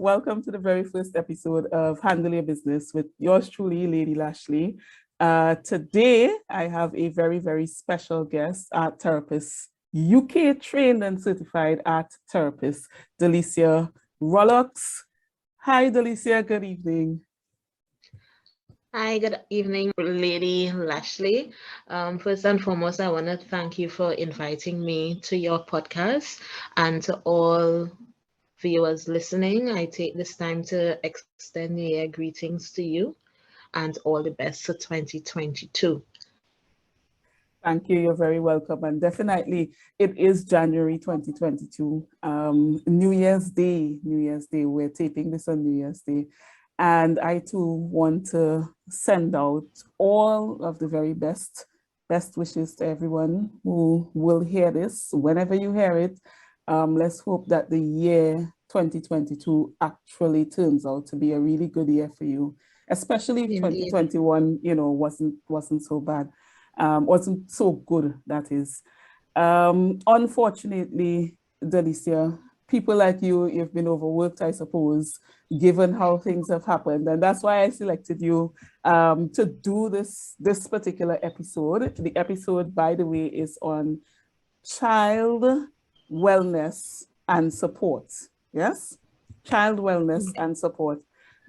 welcome to the very first episode of Handle Your Business with yours truly, Lady Lashley. Today, I have a very, very special guest, art therapist, UK trained and certified art therapist, Delisa Rollocks. Hi, Delisa. Good evening. Hi, good evening, Lady Lashley. First and foremost, I want to thank you for inviting me to your podcast, and to all viewers listening. I take this time to extend New Year greetings to you and all the best for 2022. Thank you. You're very welcome. And definitely, it is January 2022, New Year's Day. New Year's Day. We're taping this on New Year's Day. And I too want to send out all of the very best wishes to everyone who will hear this. Whenever you hear it, let's hope that the year 2022 actually turns out to be a really good year for you, especially if Indeed. 2021, wasn't so bad, wasn't so good, that is. Unfortunately, Delisa, people like you've been overworked, I suppose, given how things have happened. And that's why I selected you to do this particular episode. The episode, by the way, is on child wellness and support. Yes? Child wellness and support.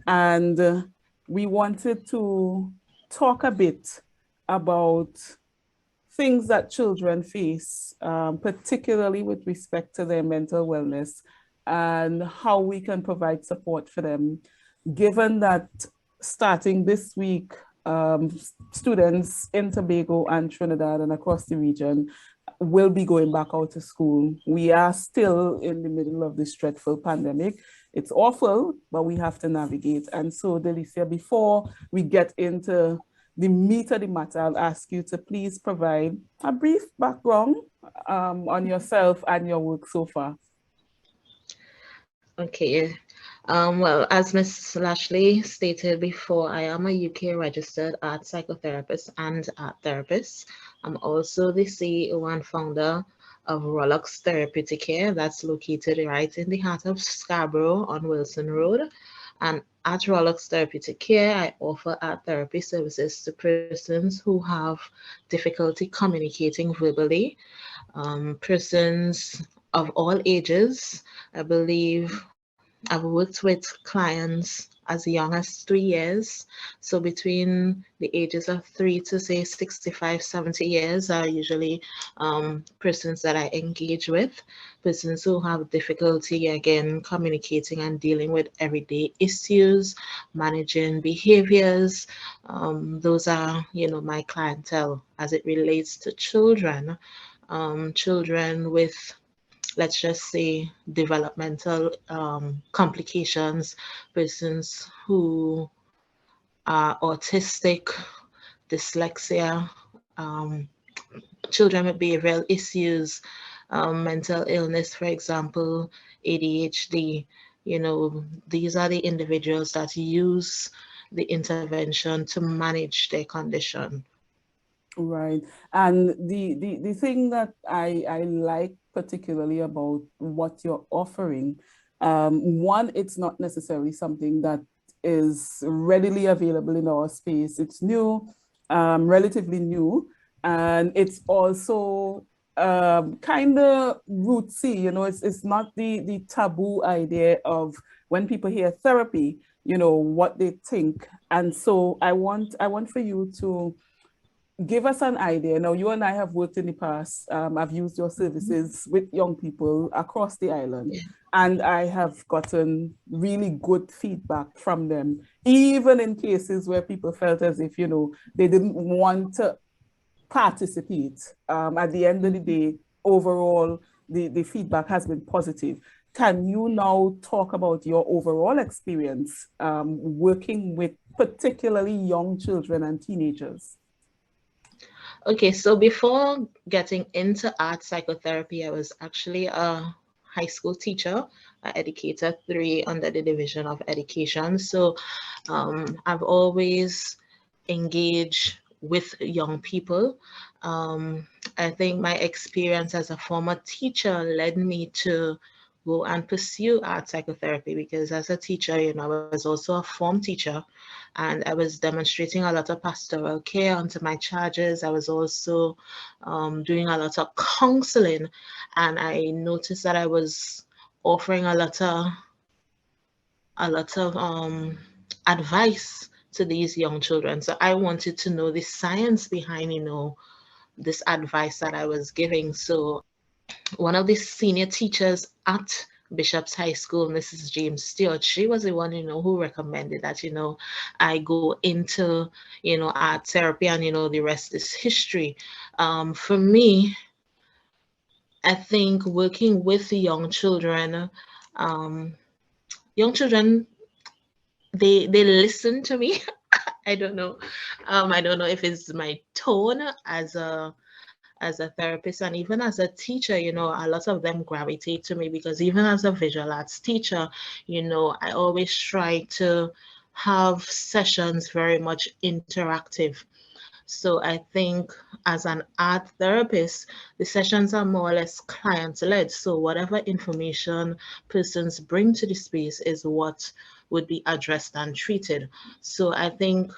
And we wanted to talk a bit about things that children face, particularly with respect to their mental wellness, and how we can provide support for them, given that starting this week, students in Tobago and Trinidad and across the region will be going back out to school. We are still in the middle of this dreadful pandemic. It's awful, but we have to navigate. And so, Delisa, before we get into the meat of the matter, I'll ask you to please provide a brief background on yourself and your work so far. Okay. Well, as Ms. Lashley stated before, I am a UK registered art psychotherapist and art therapist. I'm also the CEO and founder of Rollocks Therapeutic Care, that's located right in the heart of Scarborough on Wilson Road. And at Rollocks Therapeutic Care, I offer art therapy services to persons who have difficulty communicating verbally, persons of all ages. I believe I've worked with clients as young as 3 years. So between the ages of 3 to say 65, 70 years are usually persons that I engage with, persons who have difficulty again communicating and dealing with everyday issues, managing behaviors. Those are, my clientele as it relates to children. Children with, let's just say, developmental complications, persons who are autistic, dyslexia, children with behavioral issues, mental illness, for example, ADHD. These are the individuals that use the intervention to manage their condition. Right. And the thing that I like particularly about what you're offering, one, it's not necessarily something that is readily available in our space. It's new, relatively new, and it's also kind of rootsy. It's not the taboo idea of when people hear therapy, what they think. And so I want for you to give us an idea. Now, you and I have worked in the past. I've used your services with young people across the island, Yeah. and I have gotten really good feedback from them, even in cases where people felt as if, they didn't want to participate. At the end of the day, overall, the feedback has been positive. Can you now talk about your overall experience working with particularly young children and teenagers? Okay, so before getting into art psychotherapy, I was actually a high school teacher, an educator three under the Division of Education. So I've always engaged with young people. I think my experience as a former teacher led me to go and pursue art psychotherapy, because as a teacher, you know, I was also a form teacher, and I was demonstrating a lot of pastoral care onto my charges. I was also doing a lot of counseling, and I noticed that I was offering a lot of advice to these young children. So I wanted to know the science behind, you know, this advice that I was giving. So one of the senior teachers at Bishop's High School, Mrs. James Stewart, she was the one, you know, who recommended that, you know, I go into, you know, art therapy, and, you know, the rest is history. For me, I think working with the um, young children, they listen to me. I don't know. I don't know if it's my tone as a therapist, and even as a teacher, you know, a lot of them gravitate to me, because even as a visual arts teacher, you know, I always try to have sessions very much interactive. So I think as an art therapist, the sessions are more or less client led. So whatever information persons bring to the space is what would be addressed and treated. So I think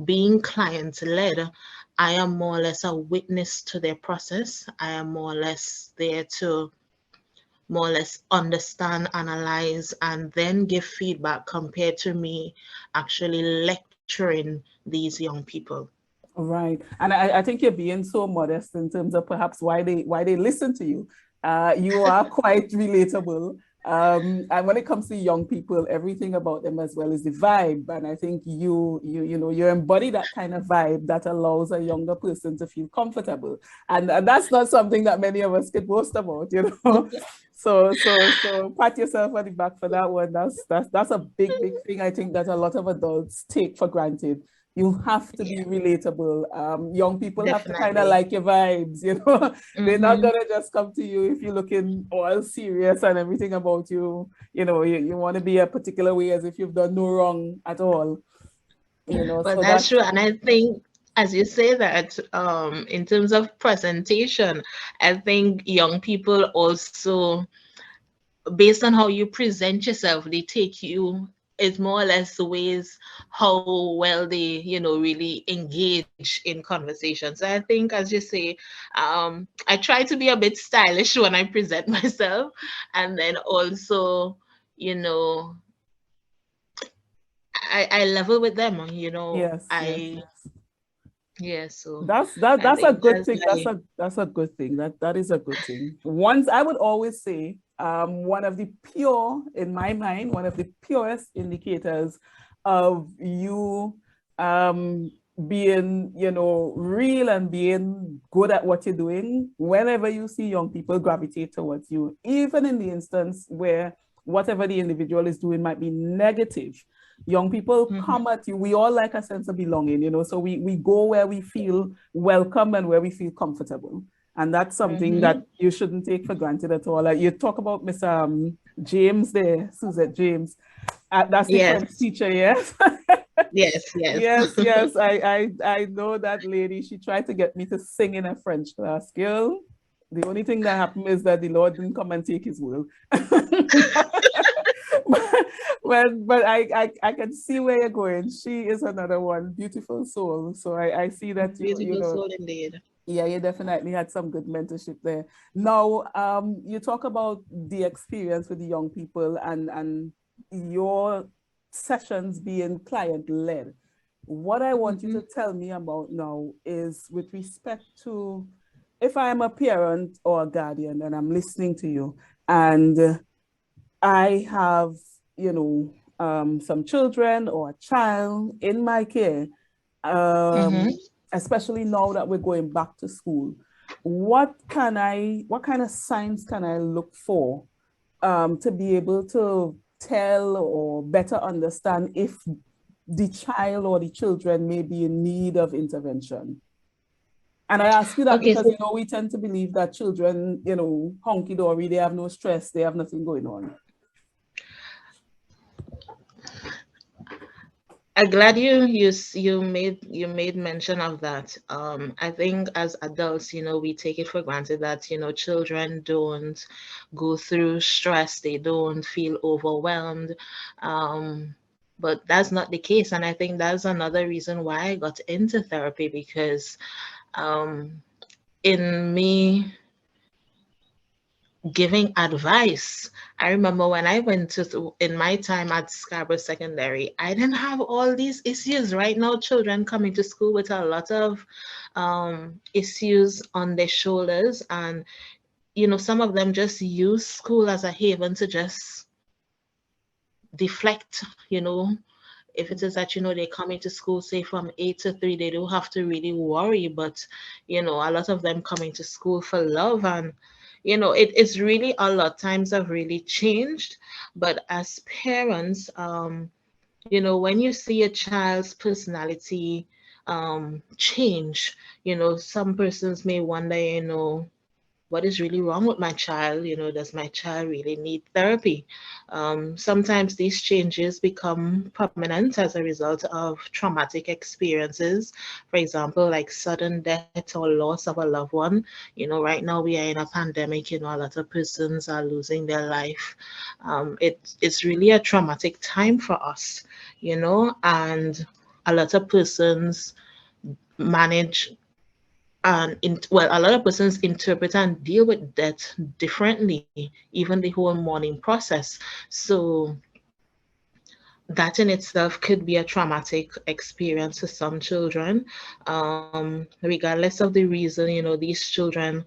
being client led, I am more or less a witness to their process. I am more or less there to more or less understand, analyze, and then give feedback, compared to me actually lecturing these young people. Right. And I think you're being so modest in terms of perhaps why they listen to you. You are quite relatable. And when it comes to young people, everything about them as well is the vibe. And I think you embody that kind of vibe that allows a younger person to feel comfortable. And that's not something that many of us could boast about, you know. So pat yourself on the back for that one. That's a big thing I think that a lot of adults take for granted. You have to be Yeah, relatable. Young people have to kind of definitely. like your vibes, you know. They're not Mm-hmm. gonna just come to you if you're looking all serious and everything about you. You know, you want to be a particular way as if you've done no wrong at all. You know, Well, so that's that's true. And I think, as you say that, in terms of presentation, I think young people also, based on how you present yourself, they take you, it's more or less the ways how well they, you know, really engage in conversation. So I think, as you say, I try to be a bit stylish when I present myself, and then also, you know, I level with them, you know, yes, yes, I, yes. yeah, so I That's a think good that's thing. my, That's a good thing. That is a good thing. Once I would always say, one of the pure, in my mind, one of the purest indicators of you being, you know, real and being good at what you're doing, whenever you see young people gravitate towards you, even in the instance where whatever the individual is doing might be negative, young people mhm, come at you. We all like a sense of belonging, you know, so we go where we feel welcome and where we feel comfortable. And that's something that mhm. you shouldn't take for granted at all. Like you talk about Miss James there, Suzette James. That's the French Yes, teacher, yes. yes, yes. Yes. I know that lady. She tried to get me to sing in a French class. Girl, the only thing that happened is that the Lord didn't come and take his will. But I can see where you're going. She is another one, beautiful soul. So I see that you Beautiful know, soul indeed. yeah, you definitely had some good mentorship there. Now, you talk about the experience with the young people and your sessions being client led. What I want you Mhm, to tell me about now is with respect to if I am a parent or a guardian and I'm listening to you, and I have, you know, some children or a child in my care, mhm. especially now that we're going back to school. What kind of signs can I look for to be able to tell or better understand if the child or the children may be in need of intervention? And I ask you that Okay, because, so you know, we tend to believe that children, you know, honky dory, they have no stress, they have nothing going on. I'm glad you made mention of that. I think as adults, we take it for granted that children don't go through stress, they don't feel overwhelmed, um, but that's not the case. And I think that's another reason why I got into therapy, because um, in me giving advice. I remember when I went in my time at Scarborough Secondary, I didn't have all these issues. Right now, children coming to school with a lot of issues on their shoulders, and some of them just use school as a haven to just deflect. If it is that they come into school say from 8 to 3, they don't have to really worry. But a lot of them come into school for love, and it's really a lot. Times have really changed, but as parents, when you see a child's personality change, some persons may wonder, what is really wrong with my child? Does my child really need therapy? Sometimes these changes become permanent as a result of traumatic experiences. For example, like sudden death or loss of a loved one. Right now we are in a pandemic, a lot of persons are losing their life. It's really a traumatic time for us, and a lot of persons manage well, a lot of persons interpret and deal with death differently, even the whole mourning process. So that in itself could be a traumatic experience for some children. Regardless of the reason, these children,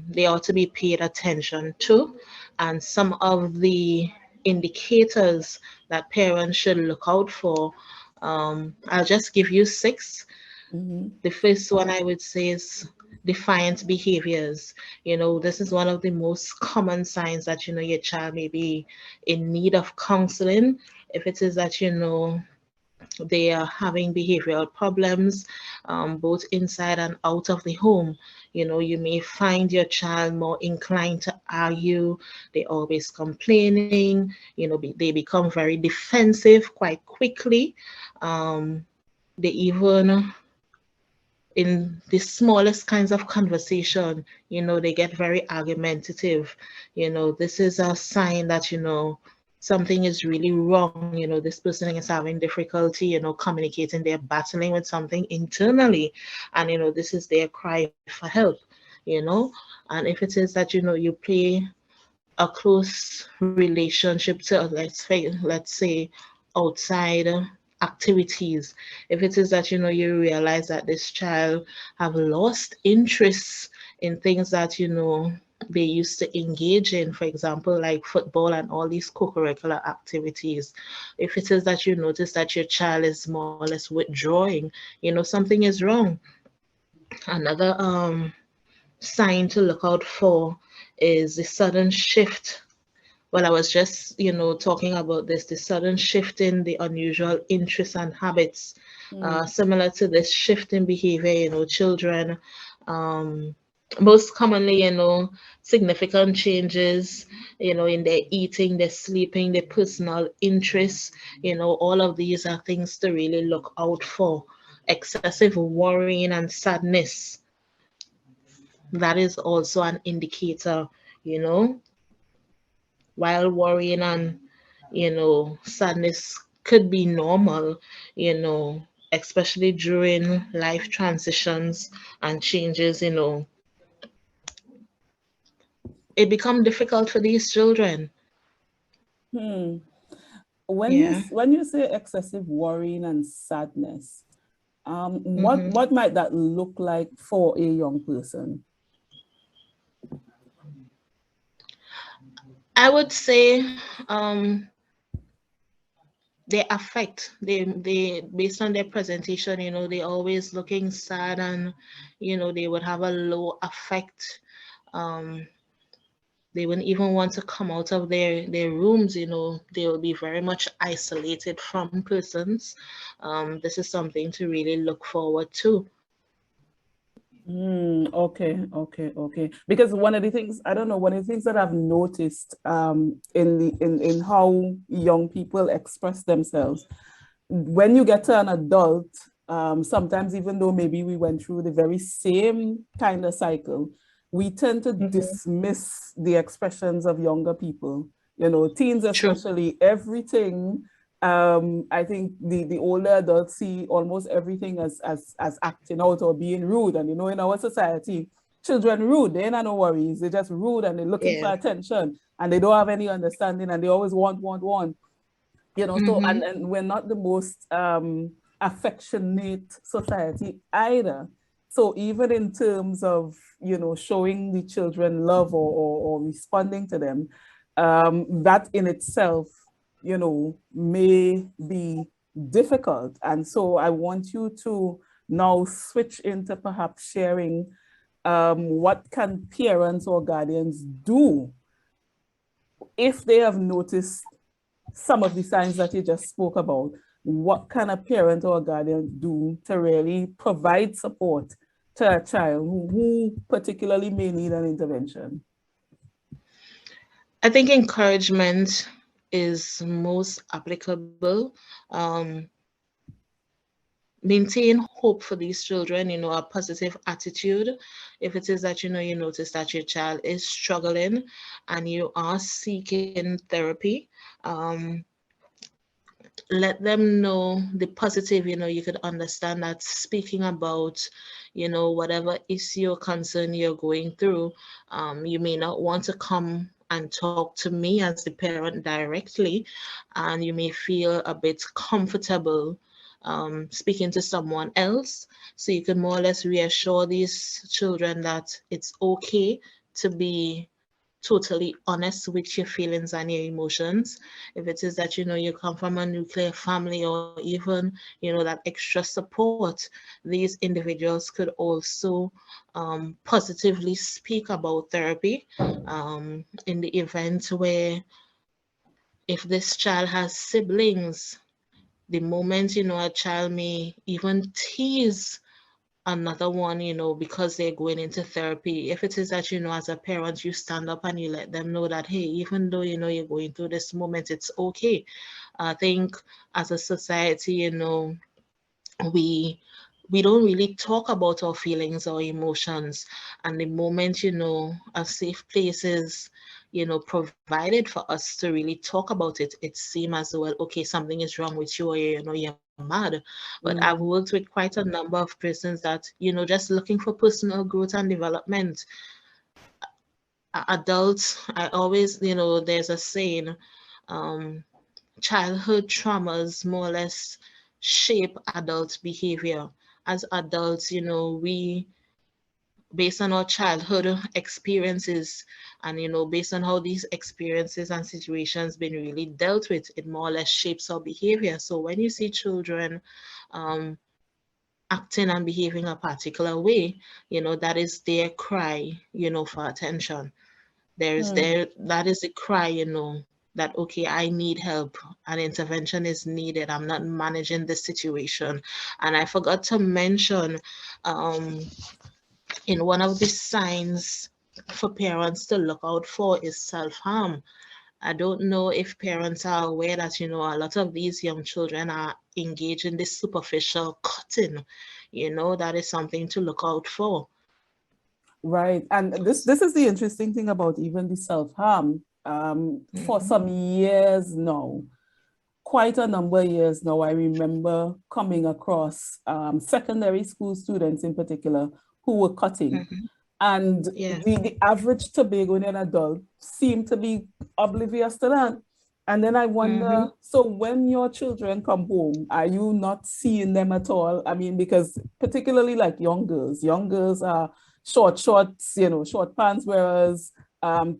they ought to be paid attention to. And some of the indicators that parents should look out for, I'll just give you six. Mm-hmm. The first one I would say is defiant behaviors. This is one of the most common signs that, your child may be in need of counseling. If it is that, they are having behavioral problems, both inside and out of the home. You may find your child more inclined to argue. They're always complaining. They become very defensive quite quickly. They even in the smallest kinds of conversation, they get very argumentative. This is a sign that, something is really wrong. This person is having difficulty, communicating, they're battling with something internally. And, this is their cry for help, you know. And if it is that, you play a close relationship to, let's say outside activities. If it is that you realize that this child have lost interest in things that they used to engage in, for example, like football and all these co-curricular activities. If it is that you notice that your child is more or less withdrawing, something is wrong. Another sign to look out for is the sudden shift. Well, I was just, talking about this, the sudden shift in the unusual interests and habits. Mm. Similar to this shift in behavior, children, um, most commonly, significant changes, in their eating, their sleeping, their personal interests, all of these are things to really look out for. Excessive worrying and sadness, that is also an indicator, you know, while worrying and sadness could be normal, especially during life transitions and changes. It become difficult for these children. Hmm. When you Yeah. when you say excessive worrying and sadness, what hmm what might that look like for a young person? I would say um they affect they based on their presentation, they always looking sad, and they would have a low affect. um they wouldn't even want to come out of their rooms. They will be very much isolated from persons. This is something to really look forward to. Okay. Because one of the things, I don't know, one of the things that I've noticed in how young people express themselves, when you get to an adult, sometimes even though maybe we went through the very same kind of cycle, we tend to dismiss the expressions of younger people, you know, teens True. especially, everything. I think the older adults see almost everything as acting out or being rude. And, you know, in our society, children rude, they ain't no worries. They're just rude and they're looking for Yeah. attention and they don't have any understanding and they always want. You know, so and we're not the most affectionate society either. So even in terms of, you know, showing the children love or responding to them, that in itself, you know, may be difficult. And so I want you to now switch into perhaps sharing what can parents or guardians do if they have noticed some of the signs that you just spoke about. What can a parent or a guardian do to really provide support to a child who particularly may need an intervention? I think encouragement is most applicable. Maintain hope for these children, you know, a positive attitude. If it is that, you know, you notice that your child is struggling and you are seeking therapy, let them know the positive. You know, you could understand that speaking about, you know, whatever issue or concern you're going through, you may not want to come and talk to me as the parent directly, and you may feel a bit comfortable speaking to someone else. So you can more or less reassure these children that it's okay to be totally honest with your feelings and your emotions. If it is that, you know, you come from a nuclear family, or even, you know, that extra support, these individuals could also positively speak about therapy in the event where, if this child has siblings, the moment, you know, a child may even tease another one, you know, because they're going into therapy. If it is that, you know, as a parent, you stand up and you let them know that, hey, even though, you know, you're going through this moment, it's okay. I think as a society, you know, we we don't really talk about our feelings or emotions, and the moment, you know, a safe place is, you know, provided for us to really talk about it, it seems as well, okay, something is wrong with you, or, you know, you're mad. But I've Mm, worked with quite a number of persons that, you know, just looking for personal growth and development. Adults, I always, you know, there's a saying, um childhood traumas more or less shape adult behavior. As adults, you know, we, based on our childhood experiences, and, you know, based on how these experiences and situations been really dealt with, it more or less shapes our behavior. So when you see children um, acting and behaving a particular way, you know, that is their cry, you know, for attention. mm. That is the cry, you know, that, okay, I need help, an intervention is needed, I'm not managing this situation. And I forgot to mention, um, in one of the signs for parents to look out for is self-harm. I don't know if parents are aware that, you know, a lot of these young children are engaged in this superficial cutting. You know, that is something to look out for. Right. And this is the interesting thing about even the self-harm. For Mhm. some years now, quite a number of years now, I remember coming across secondary school students in particular who were cutting. Mhm. And Yeah. the average Tobagonian adult seemed to be oblivious to that. And then I Mhm. wonder, so when your children come home, are you not seeing them at all? I mean, because particularly like young girls are short shorts, you know, short pants wearers,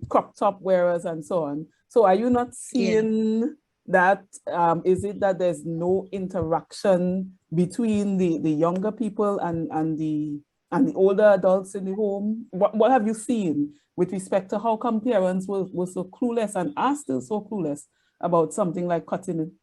crop top wearers, and so on. So are you not Yeah. seeing that? Is it that there's no interaction between the younger people and the older adults in the home? What have you seen with respect to how come parents were so clueless and are still so clueless about something like cutting?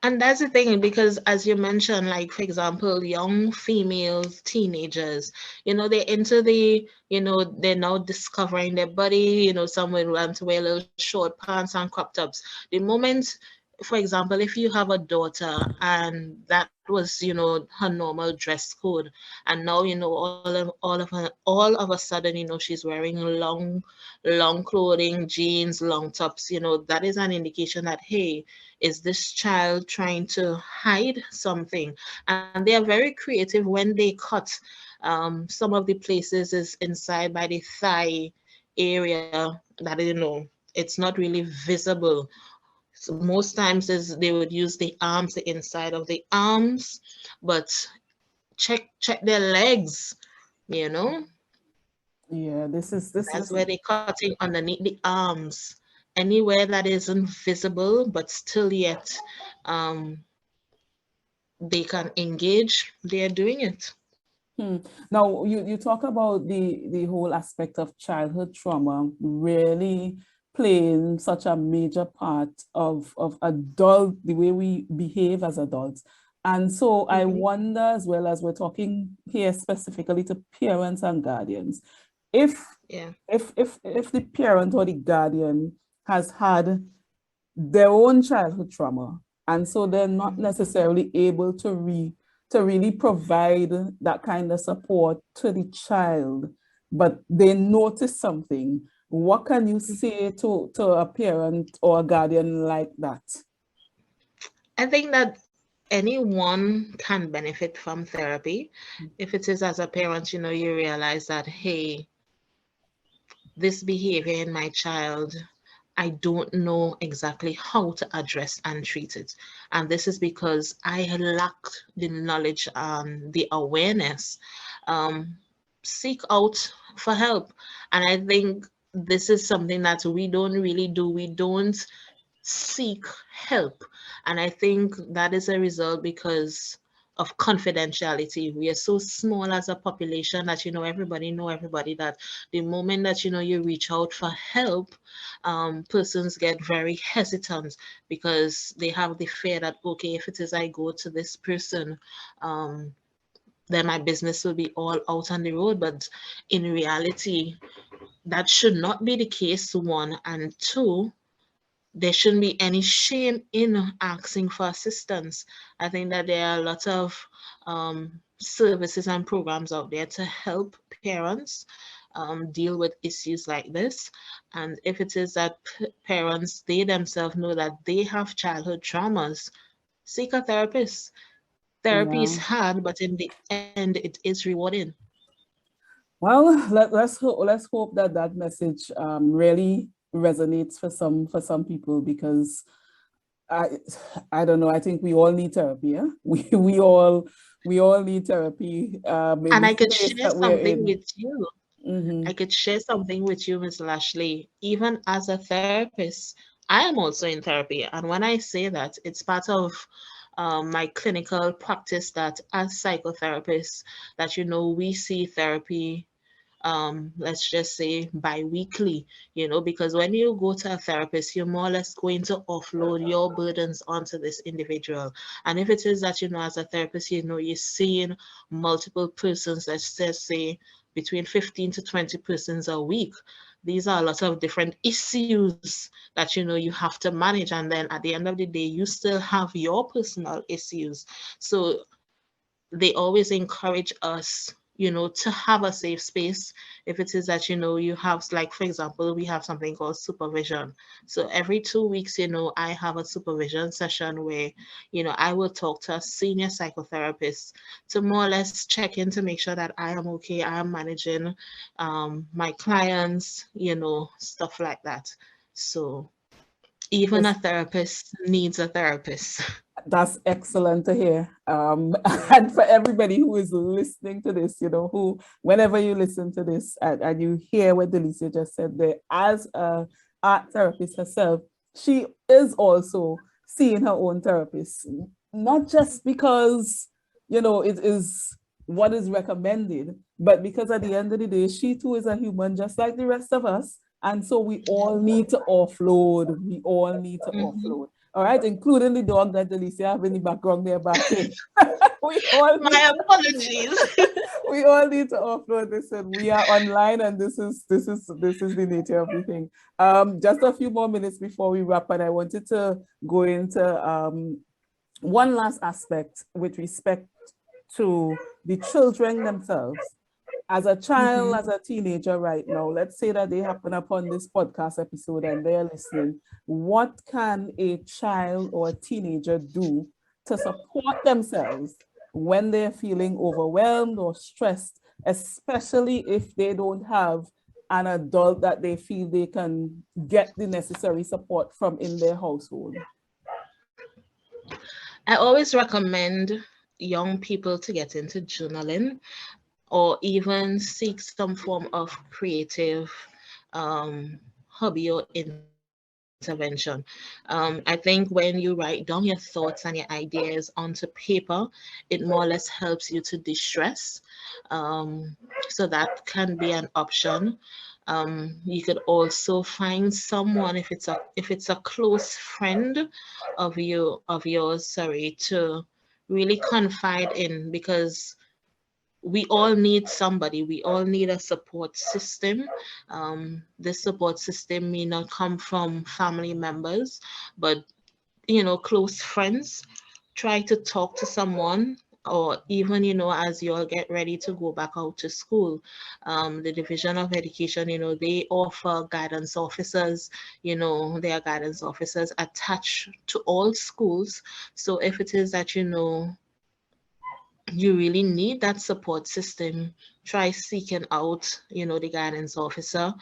And that's the thing, because as you mentioned, like for example, young females, teenagers, you know, they're into the, you know, they're now discovering their body, you know, some will want to wear little short pants and crop tops. The moment for example, if you have a daughter and that was, her normal dress code, and now, all of a sudden, she's wearing long clothing, jeans, long tops, that is an indication that, hey, is this child trying to hide something? And they are very creative when they cut. Some of the places is inside by the thigh area that, it's not really visible. So most times is they would use the arms, the inside of the arms, but check their legs, you know. Yeah, this That's where they're cutting underneath the arms. Anywhere that isn't visible, but still yet um, they can engage, they're doing it. Hmm. Now, you talk about the whole aspect of childhood trauma really playing such a major part of adult, the way we behave as adults. And so I Hmm. wonder, as well as we're talking here specifically to parents and guardians, if Yeah. if the parent or the guardian has had their own childhood trauma, and so they're not Hmm. necessarily able to really provide that kind of support to the child, but they notice something. What can you say to a parent or a guardian like that? I think that anyone can benefit from therapy. If it is as a parent, you realize that, hey, this behavior in my child, I don't know exactly how to address and treat it. And this is because I lacked the knowledge and the awareness. Um, Seek out for help. And I think this is something that we don't really do. We don't seek help. And I think that is a result because of confidentiality. We are so small as a population that everybody know everybody, that the moment that you reach out for help, persons get very hesitant because they have the fear that, okay, if it is I go to this person, um, then my business will be all out on the road. But in reality, that should not be the case, one. And two, there shouldn't be any shame in asking for assistance. I think that there are a lot of services and programs out there to help parents deal with issues like this. And if it is that parents, they themselves know that they have childhood traumas, seek a therapist. Therapy is Yeah. hard, but in the end, it is rewarding. Well, let's hope that that message really resonates for some people, because I I don't know. I think we all need therapy. Yeah? We all need therapy in And the I could space share that we're something in. with you. Mm-hmm. I could share something with you, Ms. Lashley. Even as a therapist, I am also in therapy. And when I say that, it's part of my clinical practice that as psychotherapists, that we see therapy, let's just say bi-weekly, because when you go to a therapist, you're more or less going to offload your burdens onto this individual. And if it is that, as a therapist, you're seeing multiple persons, let's just say between 15 to 20 persons a week, these are a lot of different issues that you have to manage. And then at the end of the day, you still have your personal issues. So they always encourage us, to have a safe space. If it is that, you have, like, for example, we have something called supervision. So every 2 weeks, I have a supervision session where, I will talk to a senior psychotherapist to more or less check in to make sure that I am okay, I am managing my clients, stuff like that. So even a therapist needs a therapist. That's excellent to hear. And for everybody who is listening to this, who, whenever you listen to this and you hear what Delisa just said there, as a art therapist herself, she is also seeing her own therapist, not just because, it is what is recommended, but because at the end of the day, she too is a human, just like the rest of us. And so we all need to offload. We all need to Mhm. offload. All right, including the dog that Delisa have in the background there barking. We all need My apologies. we all need to offload this, and we are online, and this is the nature of the thing. Just a few more minutes before we wrap, and I wanted to go into one last aspect with respect to the children themselves. As a child, as a teenager right now, let's say that they happen upon this podcast episode and they're listening. What can a child or a teenager do to support themselves when they're feeling overwhelmed or stressed, especially if they don't have an adult that they feel they can get the necessary support from in their household? I always recommend young people to get into journaling or even seek some form of creative hobby or intervention. I think when you write down your thoughts and your ideas onto paper, it more or less helps you to distress. So that can be an option. You could also find someone, if it's a close friend of yours, sorry, to really confide in, because we all need somebody. We all need a support system. This support system may not come from family members, but close friends. Try to talk to someone, or even as you all get ready to go back out to school, the Division of Education, they offer guidance officers. There are guidance officers attached to all schools. So if it is that you really need that support system, try seeking out the guidance officer.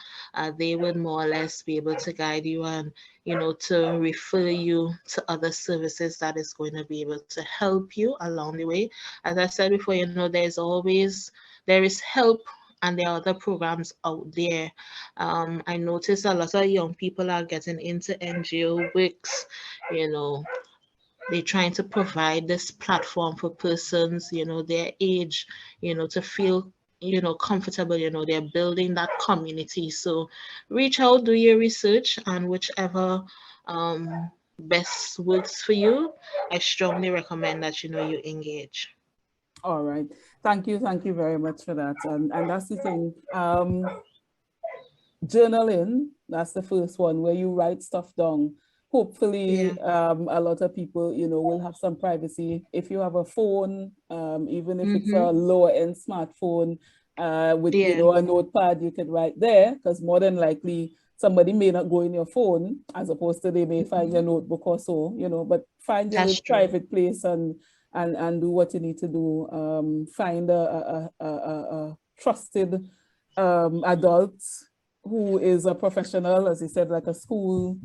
They would more or less be able to guide you and to refer you to other services that is going to be able to help you along the way. As I said before, there is help, and there are other programs out there. I notice a lot of young people are getting into NGO works. They're trying to provide this platform for persons, their age, to feel, comfortable. They're building that community. So reach out, do your research, and whichever best works for you, I strongly recommend that, you engage. All right. Thank you very much for that. And that's the thing. Journaling, that's the first one where you write stuff down. Yeah. Hopefully, a lot of people, will have some privacy. If you have a phone, even if it's a Mm-hmm. lower end smartphone, with, Yeah. a notepad, you could write there, because more than likely somebody may not go in your phone, as opposed to they may find your notebook or so, but find your That's little true. private place and do what you need to do. Find a trusted adult who is a professional, as you said, like a school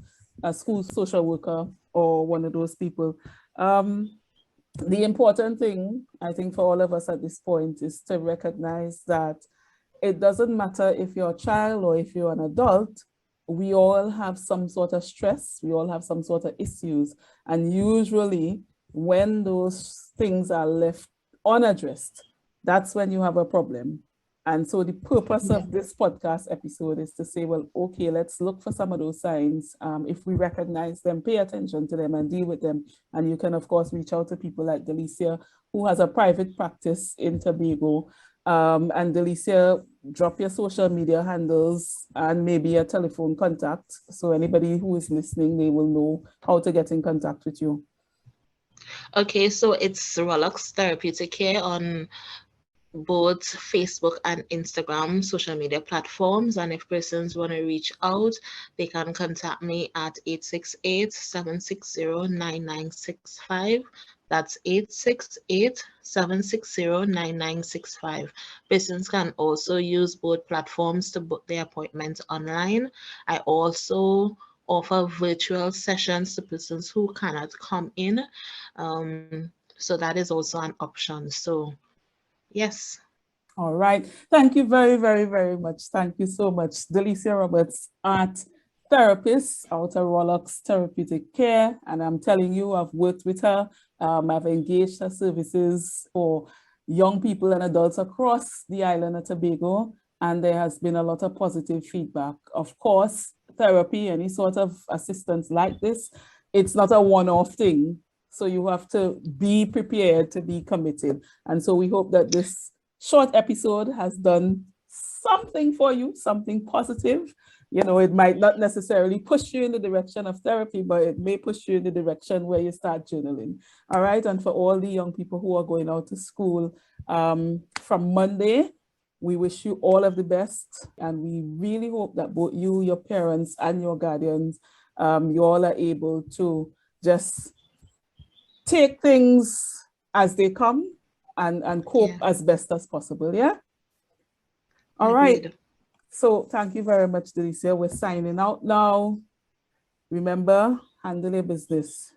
social worker or one of those people. The important thing, I think, for all of us at this point is to recognize that it doesn't matter if you're a child or if you're an adult, we all have some sort of stress, we all have some sort of issues. And usually, when those things are left unaddressed, that's when you have a problem. And so the purpose Yeah. of this podcast episode is to say, well, okay, let's look for some of those signs. If we recognize them, pay attention to them and deal with them. And you can, of course, reach out to people like Delisa, who has a private practice in Tobago. And Delisa, drop your social media handles and maybe a telephone contact. So anybody who is listening, they will know how to get in contact with you. Okay, so it's Rollocks Therapeutic Care on both Facebook and Instagram social media platforms. And if persons want to reach out, they can contact me at 868-760-9965. That's 868-760-9965. Persons can also use both platforms to book their appointments online. I also offer virtual sessions to persons who cannot come in. So that is also an option. So yes. All right. Thank you very, very, very much. Thank you so much. Delisa Roberts, art therapist out of Rollocks Therapeutic Care. And I'm telling you, I've worked with her. I've engaged her services for young people and adults across the island of Tobago. And there has been a lot of positive feedback. Of course, therapy, any sort of assistance like this, it's not a one-off thing. So you have to be prepared to be committed. And so we hope that this short episode has done something for you, something positive. You know, it might not necessarily push you in the direction of therapy, but it may push you in the direction where you start journaling. All right. And for all the young people who are going out to school from Monday, we wish you all of the best. And we really hope that both you, your parents, and your guardians, you all are able to just take things as they come and cope as best as possible. Yeah. All Agreed. right. So thank you very much, Delisa. We're signing out now. Remember, handle your business.